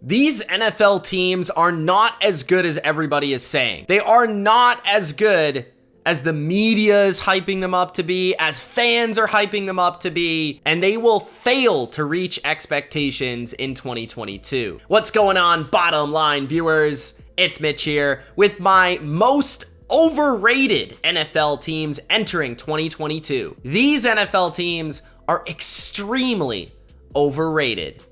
These NFL teams are not as good as everybody is saying. They are not as good as the media is hyping them up to be, as fans are hyping them up to be, and they will fail to reach expectations in 2022. What's going on, bottom line viewers? It's Mitch here with my most overrated NFL teams entering 2022. These NFL teams are extremely overrated.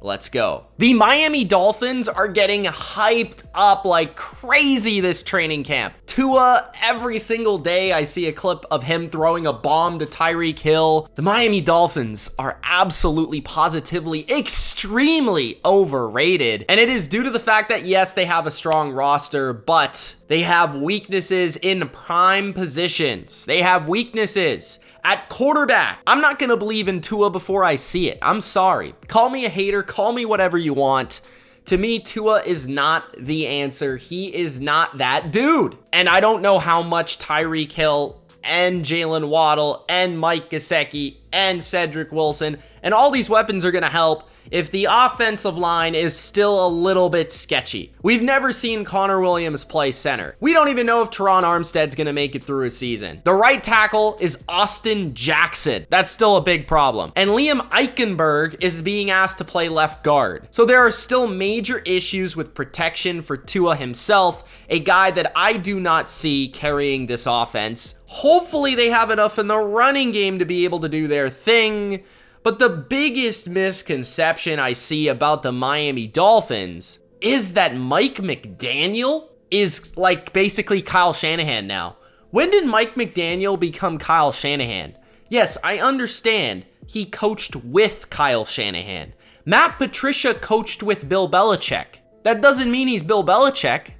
Let's go. The Miami Dolphins are getting hyped up like crazy this training camp. Tua, every single day I see a clip of him throwing a bomb to Tyreek Hill. The Miami Dolphins are absolutely positively extremely overrated. And it is due to the fact that yes, they have a strong roster, but they have weaknesses in prime positions. They have weaknesses at quarterback. I'm not going to believe in Tua before I see it. I'm sorry. Call me a hater. Call me whatever you want. To me, Tua is not the answer. He is not that dude. And I don't know how much Tyreek Hill and Jalen Waddle and Mike Gesicki and Cedric Wilson and all these weapons are going to help if the offensive line is still a little bit sketchy. We've never seen Connor Williams play center. We don't even know if Teron Armstead's gonna make it through a season. The right tackle is Austin Jackson. That's still a big problem. And Liam Eichenberg is being asked to play left guard. So there are still major issues with protection for Tua himself, a guy that I do not see carrying this offense. Hopefully they have enough in the running game to be able to do their thing. But the biggest misconception I see about the Miami Dolphins is that Mike McDaniel is like basically Kyle Shanahan now. When did Mike McDaniel become Kyle Shanahan? Yes, I understand he coached with Kyle Shanahan. Matt Patricia coached with Bill Belichick. That doesn't mean he's Bill Belichick.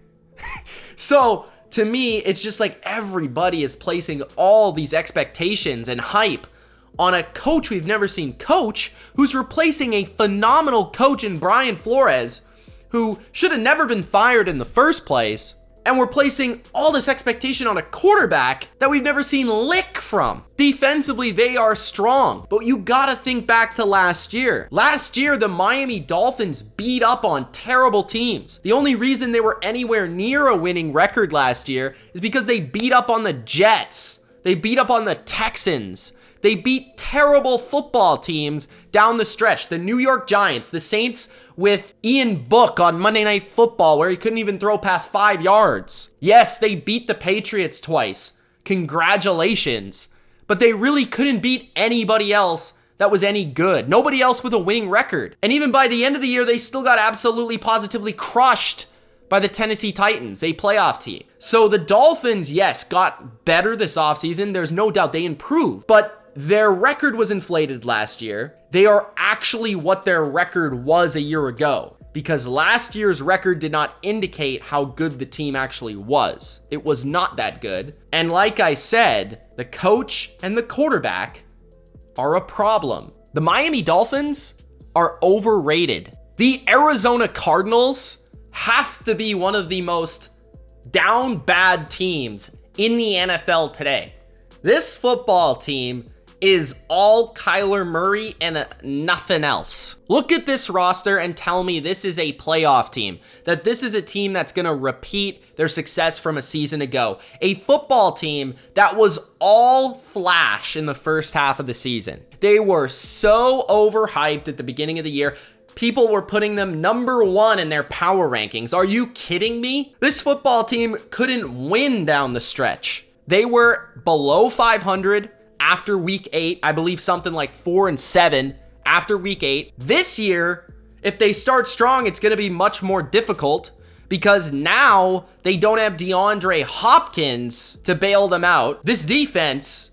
So to me, it's just like everybody is placing all these expectations and hype on a coach we've never seen coach, who's replacing a phenomenal coach in Brian Flores, who should have never been fired in the first place. And we're placing all this expectation on a quarterback that we've never seen lick from. Defensively, they are strong, but you gotta think back to last year. Last year, the Miami Dolphins beat up on terrible teams. The only reason they were anywhere near a winning record last year is because they beat up on the Jets. They beat up on the Texans. They beat terrible football teams down the stretch. The New York Giants, the Saints with Ian Book on Monday Night Football where he couldn't even throw past 5 yards. Yes, they beat the Patriots twice. Congratulations. But they really couldn't beat anybody else that was any good. Nobody else with a winning record. And even by the end of the year, they still got absolutely positively crushed by the Tennessee Titans, a playoff team. So the Dolphins, yes, got better this offseason. There's no doubt they improved. But their record was inflated last year. They are actually what their record was a year ago, because last year's record did not indicate how good the team actually was. It was not that good. And like I said, the coach and the quarterback are a problem. The Miami Dolphins are overrated. The Arizona Cardinals have to be one of the most down bad teams in the NFL today. This football team is all Kyler Murray and nothing else. Look at this roster and tell me this is a playoff team, that this is a team that's going to repeat their success from a season ago. A football team that was all flash in the first half of the season. They were so overhyped at the beginning of the year. People were putting them number 1 in their power rankings. Are you kidding me? This football team couldn't win down the stretch. They were below 500 after week 8, I believe something like 4-7 after week 8. This year, if they start strong, it's going to be much more difficult because now they don't have DeAndre Hopkins to bail them out. This defense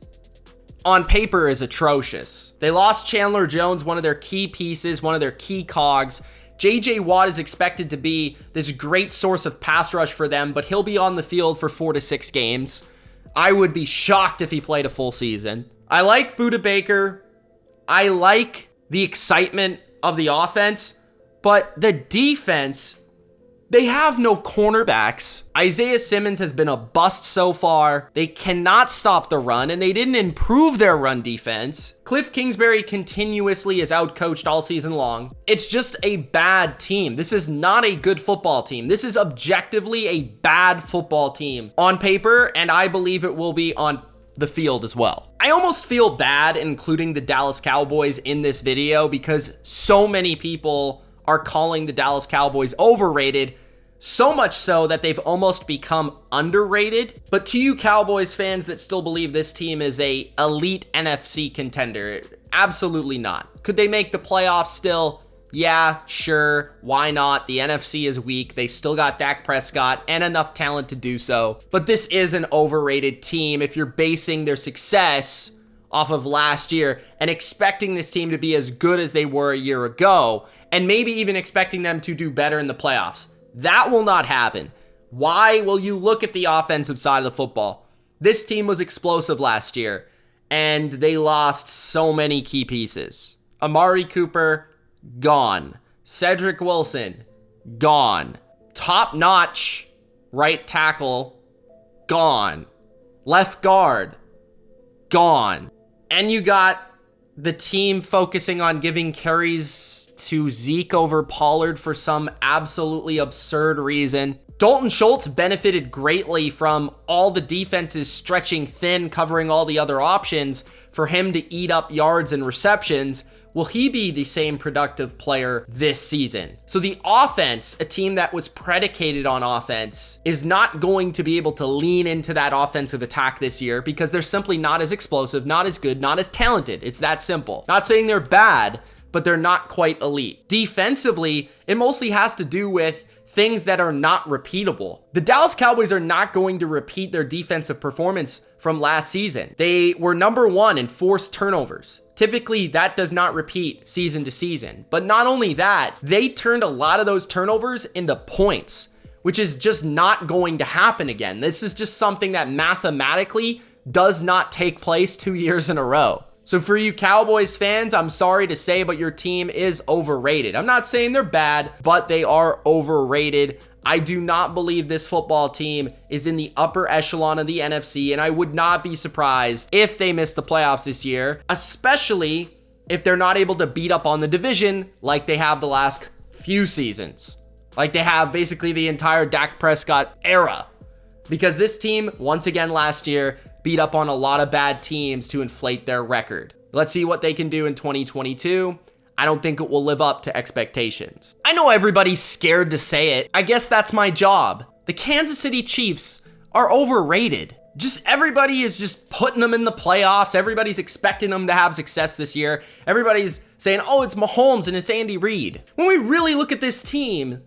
on paper is atrocious. They lost Chandler Jones, one of their key pieces, one of their key cogs. JJ Watt is expected to be this great source of pass rush for them, but he'll be on the field for 4 to 6 games. I would be shocked if he played a full season. I like Budda Baker. I like the excitement of the offense, but the defense They have no cornerbacks. Isaiah Simmons has been a bust so far. They cannot stop the run, and they didn't improve their run defense. Cliff Kingsbury continuously is outcoached all season long. It's just a bad team. This is not a good football team. This is objectively a bad football team on paper, and I believe it will be on the field as well. I almost feel bad including the Dallas Cowboys in this video because so many people are calling the Dallas Cowboys overrated, so much so that they've almost become underrated. But to you Cowboys fans that still believe this team is a elite NFC contender, absolutely not. Could they make the playoffs still? Yeah, sure. Why not? The NFC is weak. They still got Dak Prescott and enough talent to do so. But this is an overrated team if you're basing their success off of last year and expecting this team to be as good as they were a year ago, and maybe even expecting them to do better in the playoffs. That will not happen. Why? Will you look at the offensive side of the football? This team was explosive last year, and they lost so many key pieces. Amari Cooper, gone. Cedric Wilson, gone. Top-notch right tackle, gone. Left guard, gone. And you got the team focusing on giving carries to Zeke over Pollard for some absolutely absurd reason. Dalton Schultz benefited greatly from all the defenses stretching thin, covering all the other options for him to eat up yards and receptions. Will he be the same productive player this season? So the offense, a team that was predicated on offense, is not going to be able to lean into that offensive attack this year because they're simply not as explosive, not as good, not as talented. It's that simple. Not saying they're bad, but they're not quite elite. Defensively, it mostly has to do with things that are not repeatable. The Dallas Cowboys are not going to repeat their defensive performance from last season. They were number 1 in forced turnovers. Typically, that does not repeat season to season. But not only that, they turned a lot of those turnovers into points, which is just not going to happen again. This is just something that mathematically does not take place 2 years in a row. So for you Cowboys fans, I'm sorry to say, but your team is overrated. I'm not saying they're bad, but they are overrated. I do not believe this football team is in the upper echelon of the NFC, and I would not be surprised if they miss the playoffs this year, especially if they're not able to beat up on the division like they have the last few seasons, like they have basically the entire Dak Prescott era. Because this team, once again last year, beat up on a lot of bad teams to inflate their record. Let's see what they can do in 2022. I don't think it will live up to expectations. I know everybody's scared to say it. I guess that's my job. The Kansas City Chiefs are overrated. Everybody is just putting them in the playoffs. Everybody's expecting them to have success this year. Everybody's saying, oh, it's Mahomes and it's Andy Reid. When we really look at this team,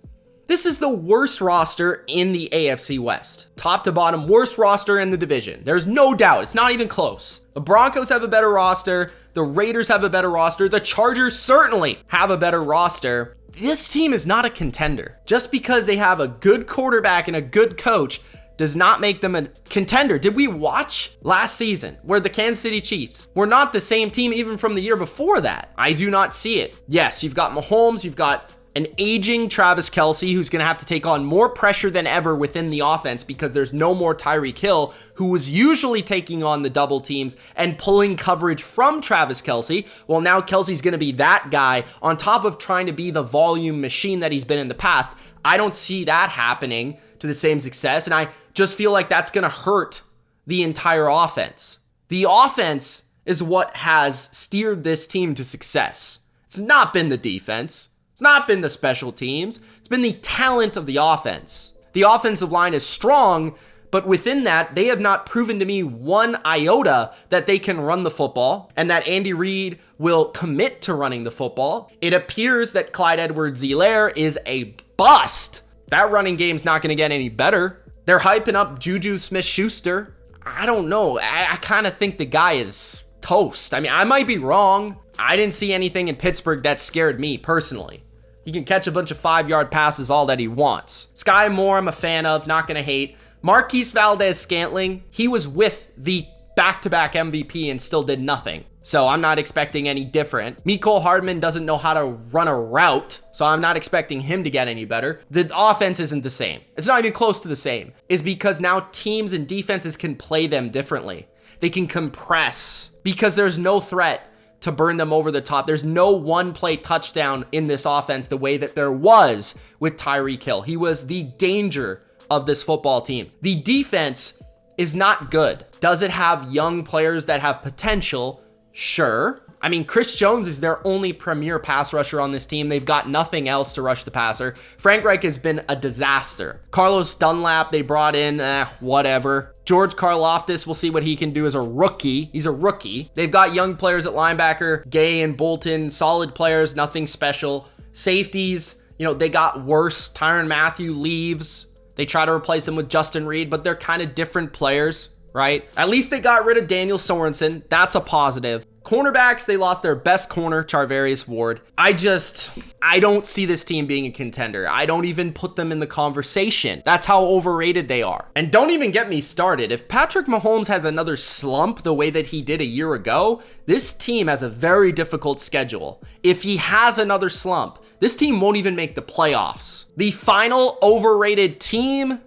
this is the worst roster in the AFC West. Top to bottom, worst roster in the division. There's no doubt. It's not even close. The Broncos have a better roster. The Raiders have a better roster. The Chargers certainly have a better roster. This team is not a contender. Just because they have a good quarterback and a good coach does not make them a contender. Did we watch last season where the Kansas City Chiefs were not the same team even from the year before that? I do not see it. Yes, you've got Mahomes, you've got an aging Travis Kelce who's going to have to take on more pressure than ever within the offense because there's no more Tyreek Hill, who was usually taking on the double teams and pulling coverage from Travis Kelce. Well, now Kelce's going to be that guy on top of trying to be the volume machine that he's been in the past. I don't see that happening to the same success, and I just feel like that's going to hurt the entire offense. The offense is what has steered this team to success. It's not been the defense. It's not been the special teams. It's been the talent of the offense. The offensive line is strong, but within that, they have not proven to me one iota that they can run the football and that Andy Reid will commit to running the football. It appears that Clyde Edwards-Helaire is a bust. That running game's not going to get any better. They're hyping up Juju Smith-Schuster. I don't know. I kind of think the guy is toast. I mean, I might be wrong. I didn't see anything in Pittsburgh that scared me personally. He can catch a bunch of 5-yard passes all that he wants. Sky Moore, I'm a fan of, not going to hate. Marquise Valdez-Scantling, he was with the back-to-back MVP and still did nothing. So I'm not expecting any different. Mecole Hardman doesn't know how to run a route, so I'm not expecting him to get any better. The offense isn't the same. It's not even close to the same. It's because now teams and defenses can play them differently. They can compress because there's no threat to burn them over the top. There's no one-play touchdown in this offense the way that there was with Tyreek Hill. He was the danger of this football team. The defense is not good. Does it have young players that have potential? Sure. I mean, Chris Jones is their only premier pass rusher on this team. They've got nothing else to rush the passer. Frank Reich has been a disaster. Carlos Dunlap, they brought in, whatever. George Karlaftis, we'll see what he can do as a rookie. He's a rookie. They've got young players at linebacker, Gay and Bolton, solid players, nothing special. Safeties, they got worse. Tyrann Mathieu leaves. They try to replace him with Justin Reed, but they're kind of different players, right? At least they got rid of Daniel Sorensen. That's a positive. Cornerbacks, they lost their best corner, Charvarius Ward. I don't see this team being a contender. I don't even put them in the conversation. That's how overrated they are. And don't even get me started. If Patrick Mahomes has another slump the way that he did a year ago, this team has a very difficult schedule. If he has another slump, this team won't even make the playoffs. The final overrated team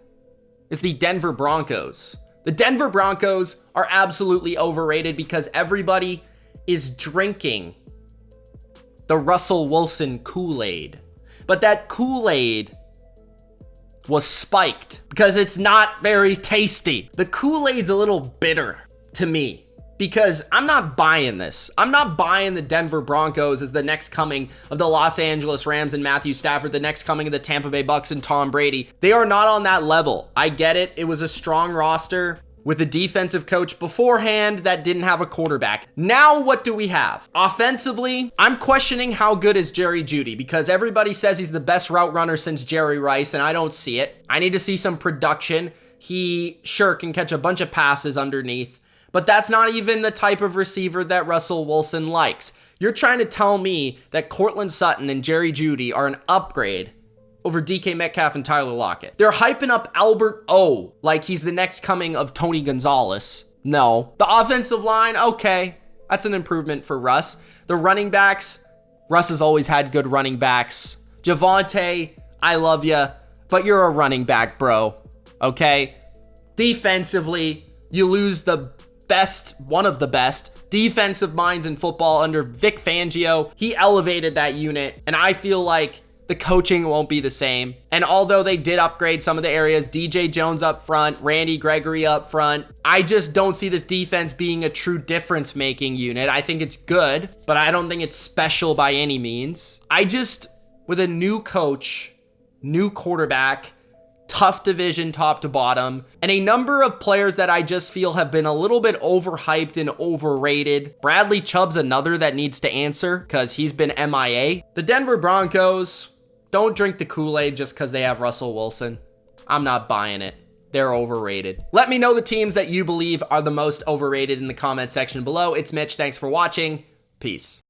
is the Denver Broncos. The Denver Broncos are absolutely overrated because everybody is drinking the Russell Wilson Kool-Aid. But that Kool-Aid was spiked because it's not very tasty. The Kool-Aid's a little bitter to me because I'm not buying this. I'm not buying the Denver Broncos as the next coming of the Los Angeles Rams and Matthew Stafford, the next coming of the Tampa Bay Bucks and Tom Brady. They are not on that level. I get it. It was a strong roster with a defensive coach beforehand that didn't have a quarterback. Now what do we have? Offensively, I'm questioning how good is Jerry Jeudy because everybody says he's the best route runner since Jerry Rice, and I don't see it. I need to see some production. He sure can catch a bunch of passes underneath, but that's not even the type of receiver that Russell Wilson likes. You're trying to tell me that Cortland Sutton and Jerry Jeudy are an upgrade over DK Metcalf and Tyler Lockett. They're hyping up Albert O like he's the next coming of Tony Gonzalez. No. The offensive line, okay. That's an improvement for Russ. The running backs, Russ has always had good running backs. Javonte, I love you, but you're a running back, bro. Okay? Defensively, you lose the best, one of the best defensive minds in football under Vic Fangio. He elevated that unit, and I feel like the coaching won't be the same. And although they did upgrade some of the areas, DJ Jones up front, Randy Gregory up front, I just don't see this defense being a true difference-making unit. I think it's good, but I don't think it's special by any means. With a new coach, new quarterback, tough division top to bottom, and a number of players that I just feel have been a little bit overhyped and overrated. Bradley Chubb's another that needs to answer because he's been MIA. The Denver Broncos, don't drink the Kool-Aid just because they have Russell Wilson. I'm not buying it. They're overrated. Let me know the teams that you believe are the most overrated in the comment section below. It's Mitch. Thanks for watching. Peace.